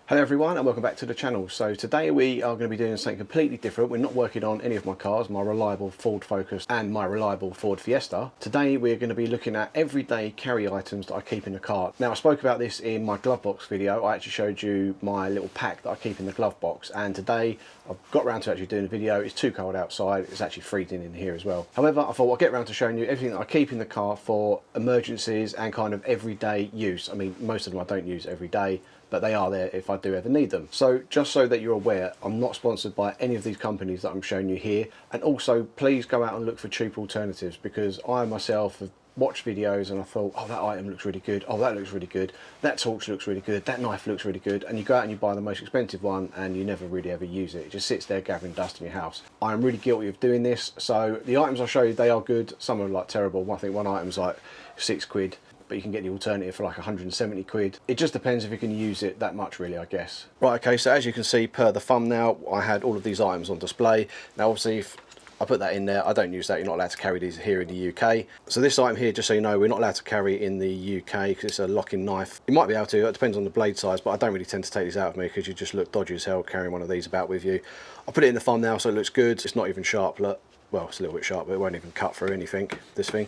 Hello everyone and welcome back to the channel. So today we are going to be doing something completely different. We're not working on any of my cars, my reliable Ford Focus and my reliable Ford Fiesta. Today we're going to be looking at everyday carry items that I keep in the car. Now I spoke about this in my glove box video. I actually showed you my little pack that I keep in the glove box, and today I've got around to actually doing the video. It's too cold outside, it's actually freezing in here as well. However, I thought I'll get around to showing you everything that I keep in the car for emergencies and kind of everyday use. I mean, most of them I don't use every day, but they are there if I do ever need them. So just so that you're aware, I'm not sponsored by any of these companies that I'm showing you here. And also please go out and look for cheap alternatives, because I myself have watched videos and I thought, oh, that item looks really good, oh, that looks really good, that torch looks really good, that knife looks really good, and you go out and you buy the most expensive one and you never really ever use it. It just sits there gathering dust in your house. I'm really guilty of doing this. So the items I show you, they are good. Some are like terrible. I think one item's like £6, but you can get the alternative for like 170 quid. It just depends if you can use it that much, really, I guess. Right, okay, so as you can see per the thumbnail, I had all of these items on display. Now obviously if I put that in there, I don't use that. You're not allowed to carry these here in the UK. So this item here, just so you know, we're not allowed to carry in the UK because it's a locking knife. You might be able to, it depends on the blade size, but I don't really tend to take these out of me because you just look dodgy as hell carrying one of these about with you. I put it in the thumbnail so it looks good. It's not even sharp, look. Well, it's a little bit sharp, but it won't even cut through anything, this thing.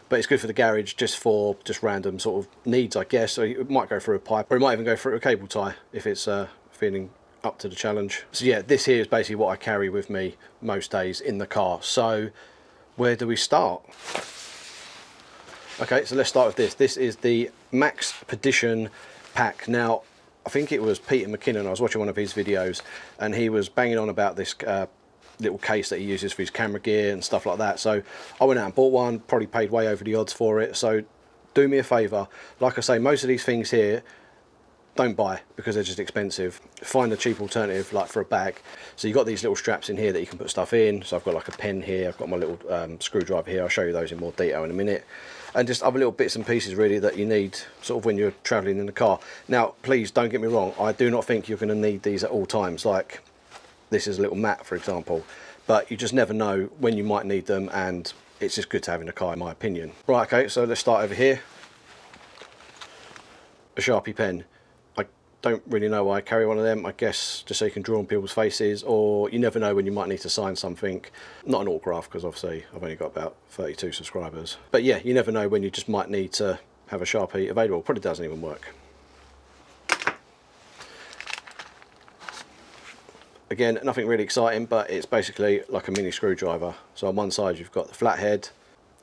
But it's good for the garage, just for random sort of needs, I guess. So it might go through a pipe, or it might even go through a cable tie if it's feeling up to the challenge. So yeah, this here is basically what I carry with me most days in the car. So where do we start? Okay, so let's start with this. This is the Max Pedition pack. Now, I think it was Peter McKinnon, I was watching one of his videos, and he was banging on about this little case that he uses for his camera gear and stuff like that. So I went out and bought one, probably paid way over the odds for it. So do me a favour, like I say, most of these things here don't buy because they're just expensive. Find a cheap alternative, like for a bag. So you've got these little straps in here that you can put stuff in. So I've got like a pen here, I've got my little screwdriver here. I'll show you those in more detail in a minute. And just other little bits and pieces really that you need sort of when you're travelling in the car. Now please don't get me wrong, I do not think you're going to need these at all times. Like this is a little mat, for example, but you just never know when you might need them, and it's just good to have in the car, in my opinion. Right, okay, so let's start over here. A Sharpie pen. I don't really know why I carry one of them. I guess just so you can draw on people's faces, or you never know when you might need to sign something. Not an autograph, because obviously I've only got about 32 subscribers. But yeah, you never know when you just might need to have a Sharpie available. Probably doesn't even work. Again, nothing really exciting, but it's basically like a mini screwdriver. So on one side you've got the flathead,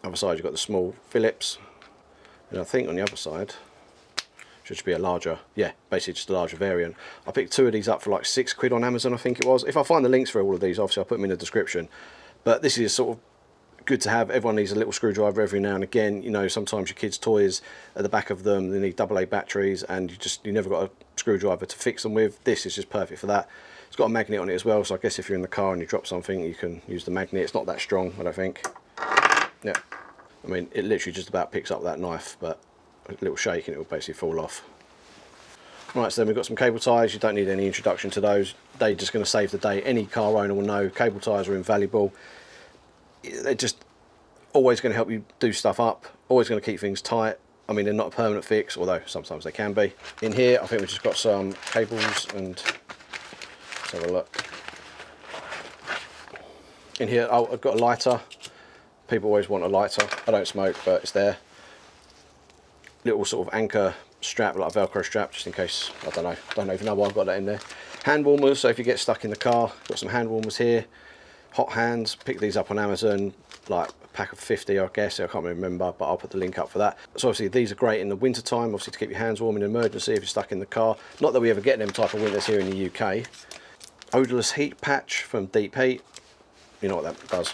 other side you've got the small Phillips, and I think on the other side should be a larger, yeah, basically just a larger variant. I picked two of these up for like £6 on Amazon, I think it was. If I find the links for all of these, obviously I'll put them in the description. But this is sort of good to have. Everyone needs a little screwdriver every now and again. You know, sometimes your kids' toys at the back of them, they need AA batteries, and you never got a screwdriver to fix them with. This is just perfect for that. It's got a magnet on it as well, so I guess if you're in the car and you drop something, you can use the magnet. It's not that strong, I don't think. Yeah, I mean, it literally just about picks up that knife, but a little shake and it will basically fall off. Right, so then we've got some cable ties. You don't need any introduction to those. They're just going to save the day. Any car owner will know cable ties are invaluable. They're just always going to help you do stuff up, always going to keep things tight. I mean, they're not a permanent fix, although sometimes they can be. In here, I think we've just got some cables, and let's have a look. In here, oh, I've got a lighter. People always want a lighter. I don't smoke, but it's there. Little sort of anchor strap, like a Velcro strap, just in case, I don't even know why I've got that in there. Hand warmers, so if you get stuck in the car, got some hand warmers here. Hot hands, pick these up on Amazon, like a pack of 50, I guess, I can't remember, but I'll put the link up for that. So obviously these are great in the winter time, obviously to keep your hands warm in an emergency if you're stuck in the car. Not that we ever get them type of winters here in the UK. Odorless heat patch from Deep Heat, you know what that does.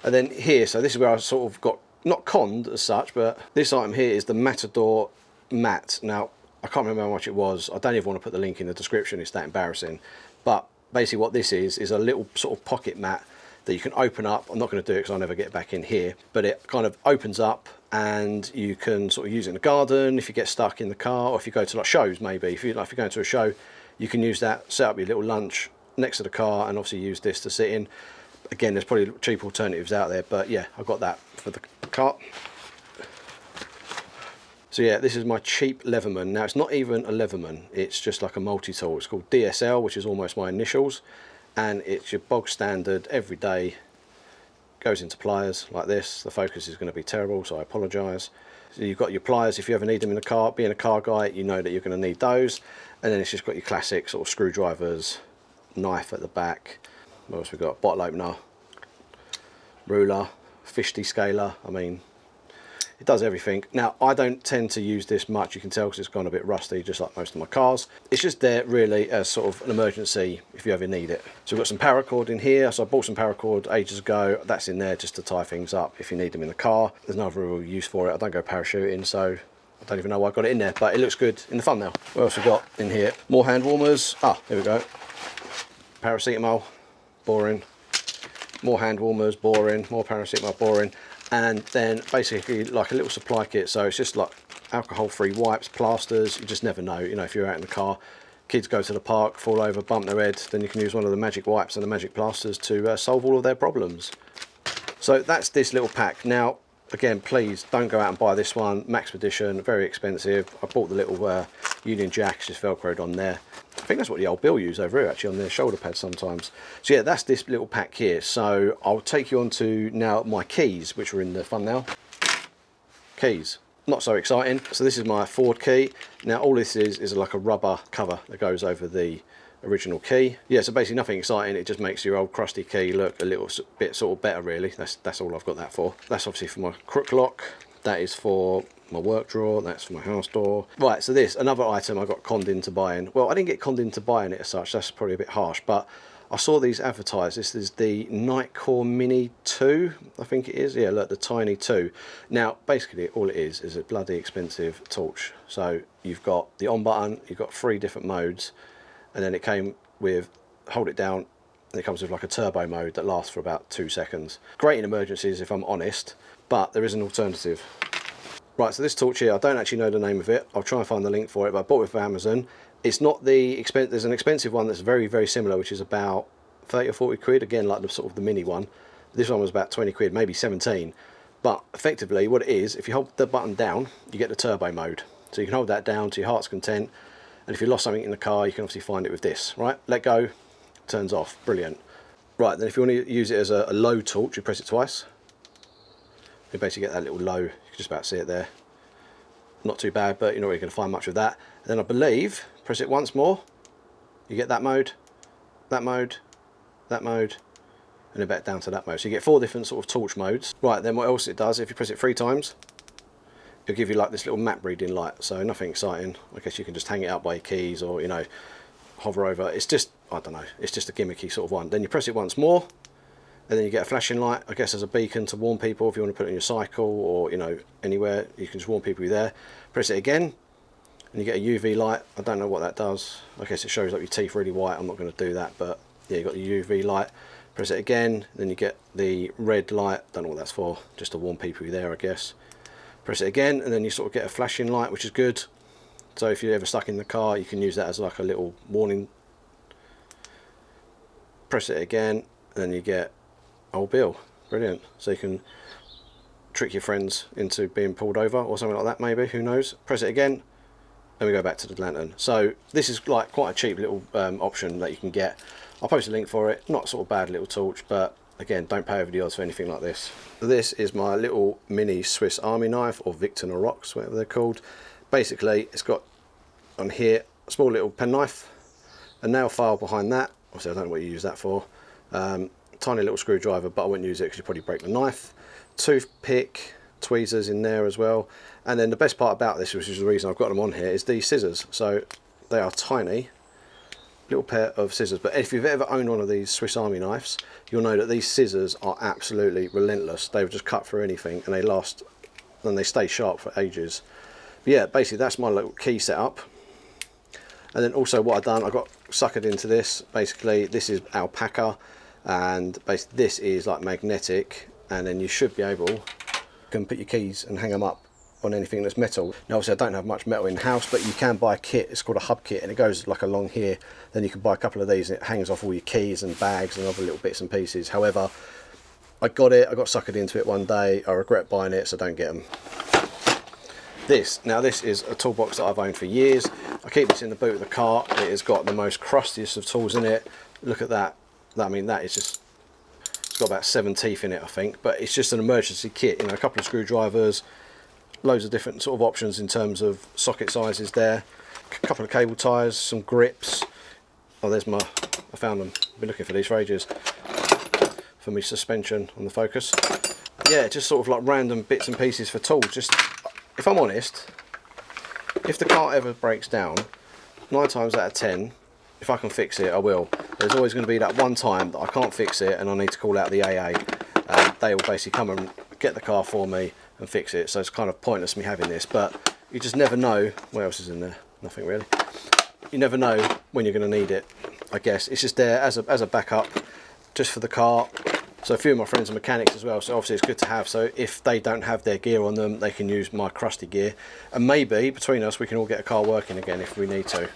And then here, so this is where I sort of got, not conned as such, but this item here is the Matador mat. Now, I can't remember how much it was. I don't even want to put the link in the description, it's that embarrassing. But basically what this is a little sort of pocket mat that you can open up. I'm not going to do it because I'll never get back in here, but it kind of opens up and you can sort of use it in the garden if you get stuck in the car, or if you go to like shows maybe. If you're going to a show, you can use that, set up your little lunch next to the car, and obviously use this to sit in. Again, there's probably cheap alternatives out there, but yeah, I've got that for the car. So yeah, this is my cheap Leatherman. Now it's not even a Leatherman, it's just like a multi-tool. It's called DSL, which is almost my initials, and it's your bog standard everyday, goes into pliers like this. The focus is going to be terrible, so I apologise. So you've got your pliers if you ever need them in the car. Being a car guy, you know that you're going to need those. And then it's just got your classic sort of screwdrivers, knife at the back. What else we got? Bottle opener, ruler, fish descaler. I mean, it does everything. Now, I don't tend to use this much, you can tell, because it's gone a bit rusty, just like most of my cars. It's just there really as sort of an emergency if you ever need it. So we've got some paracord in here. So I bought some paracord ages ago. That's in there just to tie things up if you need them in the car. There's no real use for it. I don't go parachuting, so I don't even know why I got it in there, but it looks good in the thumbnail. What else we got in here? More hand warmers. Ah, here we go. Paracetamol, boring. More hand warmers, boring. More paracetamol, boring. And then basically like a little supply kit. So it's just like alcohol-free wipes, plasters. You just never know, you know, if you're out in the car, kids go to the park, fall over, bump their head, then you can use one of the magic wipes and the magic plasters to solve all of their problems. So that's this little pack. Now, again, please don't go out and buy this one. Maxpedition, very expensive. I bought the little Union Jacks, just velcroed on there. I think that's what the old Bill used over here, actually, on their shoulder pads sometimes. So yeah, that's this little pack here. So I'll take you on to now my keys, which were in the thumbnail. Keys, not so exciting. So this is my Ford key. Now all this is like a rubber cover that goes over the original key. Yeah, so basically nothing exciting. It just makes your old crusty key look a little bit sort of better, really. That's all I've got that for. That's obviously for my crook lock. That is for my work drawer. That's for my house door. Right, so this, another item I got conned into buying. Well, I didn't get conned into buying it as such. That's probably a bit harsh, but I saw these advertised. This is the Nightcore Mini 2, I think it is. Yeah, look, the tiny 2. Now, basically, all it is a bloody expensive torch. So you've got the on button, you've got 3 different modes, and then it came with, hold it down, and it comes with like a turbo mode that lasts for about 2 seconds. Great in emergencies, if I'm honest, but there is an alternative. Right, so this torch here, I don't actually know the name of it. I'll try and find the link for it, but I bought it from Amazon. It's not the expensive, there's an expensive one that's very, very similar, which is about 30 or 40 quid, again, like the sort of the mini one. This one was about 20 quid, maybe 17. But effectively, what it is, if you hold the button down, you get the turbo mode. So you can hold that down to your heart's content, and if you lost something in the car, you can obviously find it with this, right? Let go, turns off, brilliant. Right, then if you want to use it as a low torch, you press it twice. You basically get that little low, you can just about see it there. Not too bad, but you're not really going to find much of that. And then I believe, press it once more, you get that mode, that mode, that mode, and then back down to that mode. So you get 4 different sort of torch modes. Right, then what else it does, if you press it 3 times, it'll give you like this little map reading light. So nothing exciting. I guess you can just hang it up by your keys, or, you know, hover over. It's just, I don't know, it's just a gimmicky sort of one. Then you press it once more, and then you get a flashing light, I guess, as a beacon to warn people if you want to put it on your cycle, or, you know, anywhere. You can just warn people you're there. Press it again, and you get a UV light. I don't know what that does. I guess it shows up your teeth really white. I'm not going to do that, but yeah, you got the UV light. Press it again, then you get the red light. Don't know what that's for, just to warn people you're there, I guess. Press it again, and then you sort of get a flashing light, which is good. So if you're ever stuck in the car, you can use that as like a little warning. Press it again, and then you get old Bill. Brilliant. So you can trick your friends into being pulled over or something like that, maybe, who knows. Press it again, and we go back to the lantern. So this is like quite a cheap little option that you can get. I'll post a link for it. Not sort of bad little torch, but again, don't pay over the odds for anything like this. This is my little mini Swiss Army knife, or Victor Rocks, whatever they're called. Basically, it's got on here a small little penknife, a nail file behind that. Obviously, I don't know what you use that for. Tiny little screwdriver, but I wouldn't use it because you probably break the knife. Toothpick, tweezers in there as well. And then the best part about this, which is the reason I've got them on here, is these scissors. So they are tiny, little pair of scissors. But if you've ever owned one of these Swiss Army knives, you'll know that these scissors are absolutely relentless. They will just cut through anything, and they last, and they stay sharp for ages. But yeah, basically that's my little key setup. And then also what I've done, I got suckered into this. Basically, this is alpaca, and basically this is like magnetic, and then you should be able, you can put your keys and hang them up on anything that's metal. Now obviously I don't have much metal in the house, but you can buy a kit. It's called a hub kit, and it goes like along here. Then you can buy a couple of these, and it hangs off all your keys and bags and other little bits and pieces. However, I got suckered into it one day. I regret buying it, so don't get them. Now this is a toolbox that I've owned for years. I keep this in the boot of the car. It has got the most crustiest of tools in it. Look at that. I mean, that is just, it's got about 7 teeth in it, I think, but it's just an emergency kit. You know, a couple of screwdrivers, loads of different sort of options in terms of socket sizes there, a couple of cable ties, some grips. Oh, there's my, I found them. I've been looking for these for ages, for my suspension on the Focus. Yeah, just sort of like random bits and pieces for tools. Just, if I'm honest, if the car ever breaks down, 9 times out of 10, if I can fix it, I will. There's always going to be that one time that I can't fix it and I need to call out the AA. They will basically come and get the car for me and fix it, so it's kind of pointless me having this, but you just never know. What else is in there? Nothing really. You never know when you're going to need it, I guess. It's just there as a backup, just for the car. So a few of my friends are mechanics as well, so obviously it's good to have. So if they don't have their gear on them, they can use my crusty gear, and maybe between us we can all get a car working again if we need to.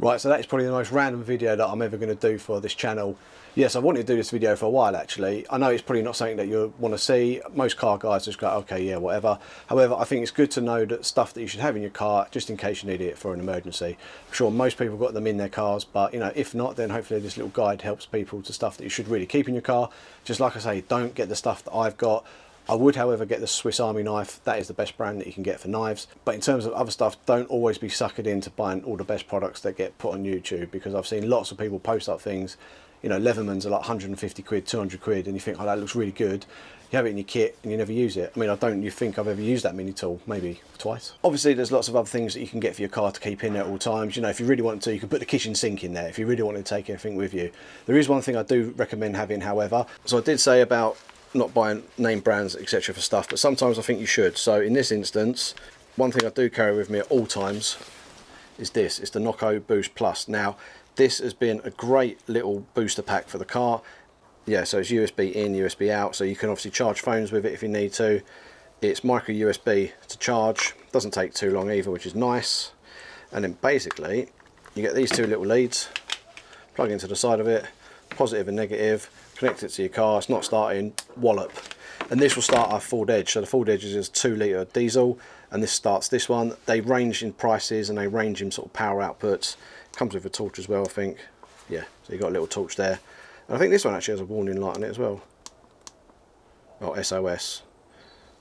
Right, so that is probably the most random video that I'm ever going to do for this channel. Yes, I wanted to do this video for a while actually. I know it's probably not something that you want to see. Most car guys just go, okay, yeah, whatever. However, I think it's good to know that stuff that you should have in your car just in case you need it for an emergency. I'm sure most people have got them in their cars, but you know, if not, then hopefully this little guide helps people to stuff that you should really keep in your car. Just like I say, don't get the stuff that I've got. I would, however, get the Swiss Army knife. That is the best brand that you can get for knives. But in terms of other stuff, don't always be suckered into buying all the best products that get put on YouTube, because I've seen lots of people post up things, you know, Leathermans are like 150 quid, 200 quid, and you think, oh, that looks really good. You have it in your kit and you never use it. I mean, I don't you think I've ever used that mini tool, maybe twice. Obviously, there's lots of other things that you can get for your car to keep in there at all times. You know, if you really want to, you can put the kitchen sink in there if you really want to take everything with you. There is one thing I do recommend having, however. So I did say about not buying name brands, etc. for stuff, but sometimes I think you should. So in this instance, one thing I do carry with me at all times is this. It's the Noco Boost Plus. Now, this has been a great little booster pack for the car. Yeah, so it's USB in, USB out, so you can obviously charge phones with it if you need to. It's micro USB to charge. Doesn't take too long either, which is nice. And then basically, you get these two little leads, plug into the side of it, positive and negative, connect it to your car. It's not starting, wallop. And this will start our Ford Edge. So the Ford Edge is a 2-litre diesel, and this starts this one. They range in prices and they range in sort of power outputs. Comes with a torch as well, I think. Yeah, so you've got a little torch there. And I think this one actually has a warning light on it as well. Oh, SOS.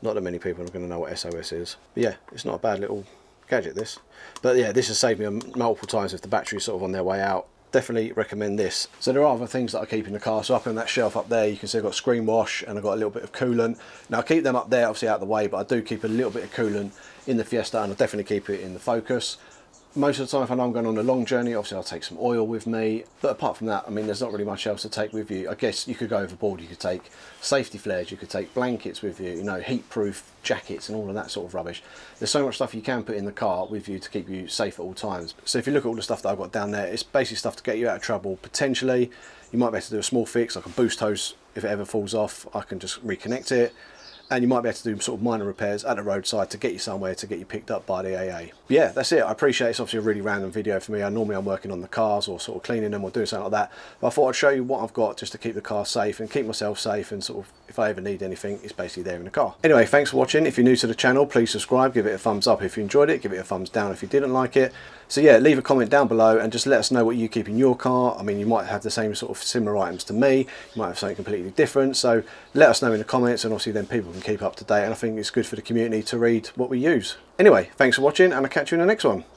Not that many people are going to know what SOS is. But yeah, it's not a bad little gadget, this. But yeah, this has saved me multiple times if the battery's sort of on their way out. Definitely recommend this. So there are other things that I keep in the car. So up on that shelf up there, you can see I've got screen wash and I've got a little bit of coolant. Now I keep them up there, obviously out of the way, but I do keep a little bit of coolant in the Fiesta, and I definitely keep it in the Focus. Most of the time, if I know I'm going on a long journey, obviously I'll take some oil with me. But apart from that, I mean, there's not really much else to take with you. I guess you could go overboard. You could take safety flares, you could take blankets with you, you know, heat-proof jackets and all of that sort of rubbish. There's so much stuff you can put in the car with you to keep you safe at all times. So if you look at all the stuff that I've got down there, it's basically stuff to get you out of trouble. Potentially, you might be able to do a small fix, like a boost hose. If it ever falls off, I can just reconnect it. And you might be able to do sort of minor repairs at the roadside to get you somewhere, to get you picked up by the AA. But yeah, that's it. I appreciate it's obviously a really random video for me. Normally I'm working on the cars or sort of cleaning them or doing something like that. But I thought I'd show you what I've got just to keep the car safe and keep myself safe, and sort of if I ever need anything, it's basically there in the car. Anyway, thanks for watching. If you're new to the channel, please subscribe, give it a thumbs up if you enjoyed it, give it a thumbs down if you didn't like it. So yeah, leave a comment down below and just let us know what you keep in your car. I mean, you might have the same sort of similar items to me, you might have something completely different, so let us know in the comments, and obviously then people can keep up to date, and I think it's good for the community to read what we use. Anyway, thanks for watching, and I'll catch you in the next one.